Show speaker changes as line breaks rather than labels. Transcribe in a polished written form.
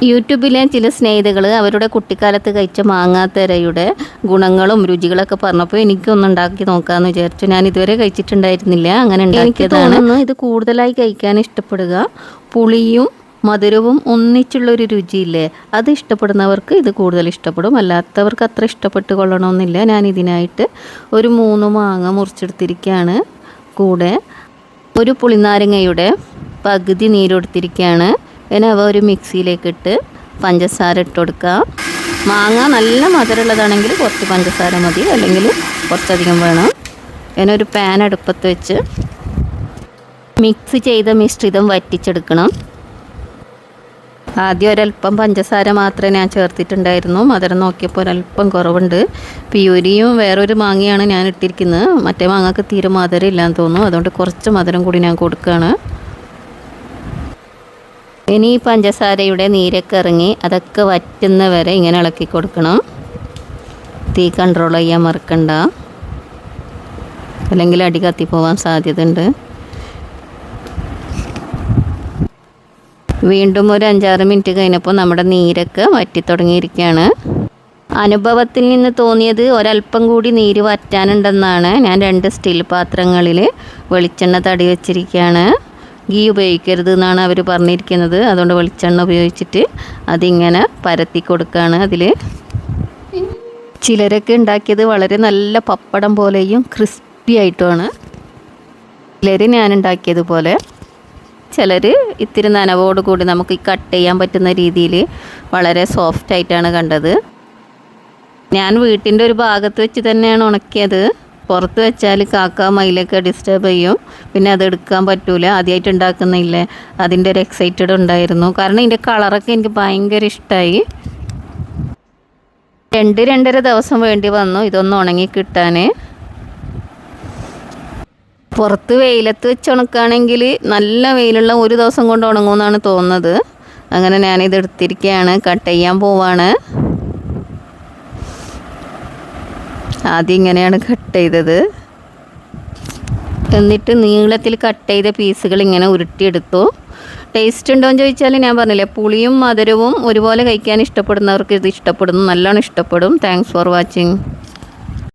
യൂട്യൂബിലെ ചില സ്നേഹിതകൾ അവരുടെ കുട്ടിക്കാലത്ത് കഴിച്ച മാങ്ങാത്തരയുടെ ഗുണങ്ങളും രുചികളൊക്കെ പറഞ്ഞപ്പോൾ എനിക്കൊന്ന് ഉണ്ടാക്കി നോക്കാമെന്ന് വിചാരിച്ചു. ഞാൻ ഇതുവരെ കഴിച്ചിട്ടുണ്ടായിരുന്നില്ല, അങ്ങനെ ഉണ്ടാക്കിയതാണ്. ഇത് കൂടുതലായി കഴിക്കാൻ ഇഷ്ടപ്പെടുക പുളിയും മധുരവും ഒന്നിച്ചുള്ളൊരു രുചിയില്ലേ, അത് ഇഷ്ടപ്പെടുന്നവർക്ക് ഇത് കൂടുതൽ ഇഷ്ടപ്പെടും, അല്ലാത്തവർക്ക് അത്ര ഇഷ്ടപ്പെട്ട് കൊള്ളണമെന്നില്ല. ഞാൻ ഇതിനായിട്ട് ഒരു 3 മാങ്ങ മുറിച്ചെടുത്തിരിക്കുകയാണ്. കൂടെ ഒരു പുളിനാരങ്ങയുടെ പകുതി നീരെടുത്തിരിക്കുകയാണ്. പിന്നെ അവ ഒരു മിക്സിയിലേക്ക് ഇട്ട് പഞ്ചസാര ഇട്ട് കൊടുക്കുക. മാങ്ങ നല്ല മധുരമുള്ളതാണെങ്കിൽ കുറച്ച് പഞ്ചസാര മതി, അല്ലെങ്കിൽ കുറച്ചധികം വേണം. പിന്നെ ഒരു പാൻ അടുപ്പത്ത് വെച്ച് മിക്സ് ചെയ്ത മിശ്രിതം വറ്റിച്ചെടുക്കണം. ആദ്യം ഒരല്പം പഞ്ചസാര മാത്രമേ ഞാൻ ചേർത്തിട്ടുണ്ടായിരുന്നു. മധുരം നോക്കിയപ്പോൾ ഒരല്പം കുറവുണ്ട്. പ്യൂരിയും വേറൊരു മാങ്ങയാണ് ഞാൻ ഇട്ടിരിക്കുന്നത്. മറ്റേ മാങ്ങക്ക് തീരെ മധുരം ഇല്ലാന്ന് തോന്നുന്നു, അതുകൊണ്ട് കുറച്ച് മധുരം കൂടി ഞാൻ കൊടുക്കുകയാണ്. ഇനി പഞ്ചസാരയുടെ നീരൊക്കെ ഇറങ്ങി അതൊക്കെ വറ്റുന്ന വരെ ഇങ്ങനെ ഇളക്കി കൊടുക്കണം. തീ കൺട്രോൾ ചെയ്യാൻ മറക്കണ്ട, അല്ലെങ്കിൽ അടി കത്തിപ്പോവാൻ സാധ്യതയുണ്ട്. വീണ്ടും ഒരു 5-6 മിനിറ്റ് കഴിഞ്ഞപ്പോൾ നമ്മുടെ നീരൊക്കെ വറ്റിത്തുടങ്ങിയിരിക്കുകയാണ്. അനുഭവത്തിൽ നിന്ന് തോന്നിയത് ഒരല്പം കൂടി നീര് വറ്റാനുണ്ടെന്നാണ്. ഞാൻ 2 സ്റ്റീൽ പാത്രങ്ങളിൽ വെളിച്ചെണ്ണ തടി വെച്ചിരിക്കുകയാണ്. ഗീ ഉപയോഗിക്കരുത് എന്നാണ് അവർ പറഞ്ഞിരിക്കുന്നത്. അതുകൊണ്ട് വെളിച്ചെണ്ണ ഉപയോഗിച്ചിട്ട് അതിങ്ങനെ പരത്തി കൊടുക്കുകയാണ്. അതിൽ ചിലരൊക്കെ ഉണ്ടാക്കിയത് വളരെ നല്ല പപ്പടം പോലെയും ക്രിസ്പി ആയിട്ടുമാണ്. ചിലർ ഞാൻ ഉണ്ടാക്കിയതുപോലെ, ചിലർ ഇത്തിരി നനവോട് കൂടി നമുക്ക് കട്ട് ചെയ്യാൻ പറ്റുന്ന രീതിയിൽ വളരെ സോഫ്റ്റായിട്ടാണ് കണ്ടത്. ഞാൻ വീട്ടിൻ്റെ ഒരു ഭാഗത്ത് വെച്ച് തന്നെയാണ് ഉണക്കിയത്. പുറത്ത് വെച്ചാൽ കാക്ക മയിലൊക്കെ ഡിസ്റ്റർബ് ചെയ്യും, പിന്നെ അത് എടുക്കാൻ പറ്റൂല. ആദ്യമായിട്ട് ഉണ്ടാക്കുന്നില്ലേ, അതിൻ്റെ ഒരു എക്സൈറ്റഡ് ഉണ്ടായിരുന്നു. കാരണം ഇതിൻ്റെ കളറൊക്കെ എനിക്ക് ഭയങ്കര ഇഷ്ടമായി. 2-2.5 ദിവസം വേണ്ടി വന്നു ഇതൊന്ന് ഉണങ്ങി കിട്ടാൻ. പുറത്ത് വെയിലത്ത് വെച്ച് ഉണക്കുകയാണെങ്കിൽ നല്ല വെയിലുള്ള ഒരു ദിവസം കൊണ്ട് ഉണങ്ങുമെന്നാണ് തോന്നുന്നത്. അങ്ങനെ ഞാനിത് എടുത്തിരിക്കുകയാണ്, കട്ട് ചെയ്യാൻ പോവാണ്. ആദ്യം ഇങ്ങനെയാണ് കട്ട് ചെയ്തത്. എന്നിട്ട് നീളത്തിൽ കട്ട് ചെയ്ത പീസുകൾ ഇങ്ങനെ ഉരുട്ടിയെടുത്തു. ടേസ്റ്റ് ഉണ്ടോ എന്ന് ചോദിച്ചാൽ ഞാൻ പറഞ്ഞില്ലേ, പുളിയും മധുരവും ഒരുപോലെ കഴിക്കാൻ ഇഷ്ടപ്പെടുന്നവർക്ക് ഇത് ഇഷ്ടപ്പെടുന്നു, നല്ലോണം ഇഷ്ടപ്പെടും. Thanks for watching.